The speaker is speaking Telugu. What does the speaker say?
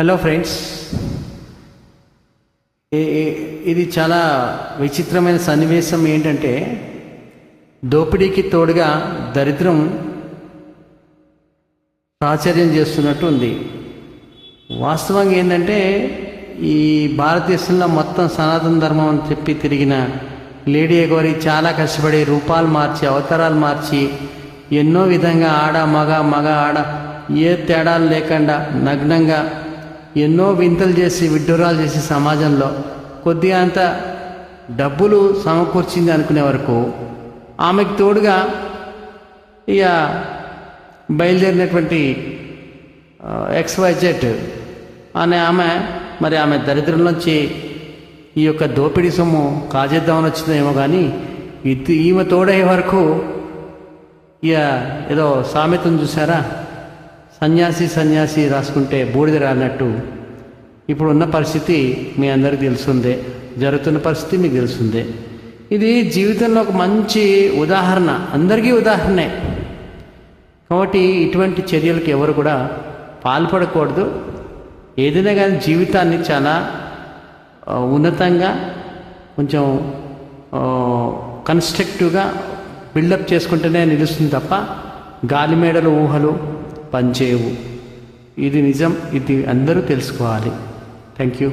హలో ఫ్రెండ్స్, ఇది చాలా విచిత్రమైన సన్నివేశం. ఏంటంటే దోపిడీకి తోడుగా దరిద్రం ప్రాచుర్యం చేస్తున్నట్టు ఉంది. వాస్తవంగా ఏంటంటే ఈ భారతదేశంలో మొత్తం సనాతన ధర్మం అని చెప్పి తిరిగిన లేడీ ఎగోరి చాలా కష్టపడి రూపాలు మార్చి అవతారాలు మార్చి ఎన్నో విధంగా ఆడ మగ ఆడ ఏ తేడాలు లేకుండా నగ్నంగా ఎన్నో వింతలు చేసి విడ్డూరాలు చేసి సమాజంలో కొద్దిగా అంత డబ్బులు సమకూర్చింది అనుకునే వరకు ఆమెకు తోడుగా ఇక బయలుదేరినటువంటి XYZ అనే ఆమె దరిద్రంలోంచి ఈ యొక్క దోపిడీ సొమ్ము కాజేద్దామని వచ్చిందేమో. కానీ ఈమె తోడయ్యే వరకు ఇక ఏదో సామెతను చూసారా, సన్యాసి రాసుకుంటే బూడిద రానట్టు ఇప్పుడు ఉన్న పరిస్థితి మీ అందరికీ తెలుసుందే, జరుగుతున్న పరిస్థితి మీకు తెలుసుందే. ఇది జీవితంలో ఒక మంచి ఉదాహరణ, అందరికీ ఉదాహరణే. కాబట్టి ఇటువంటి చర్యలకు ఎవరు కూడా పాల్పడకూడదు. ఏదైనా కానీ జీవితాన్ని చాలా ఉన్నతంగా కొంచెం కన్స్ట్రక్టివ్గా బిల్డప్ చేసుకుంటేనే నిలుస్తుంది తప్ప గాలిమేడలు ఊహలు పనిచేయవు. ఇది నిజం, ఇది అందరూ తెలుసుకోవాలి. Thank you.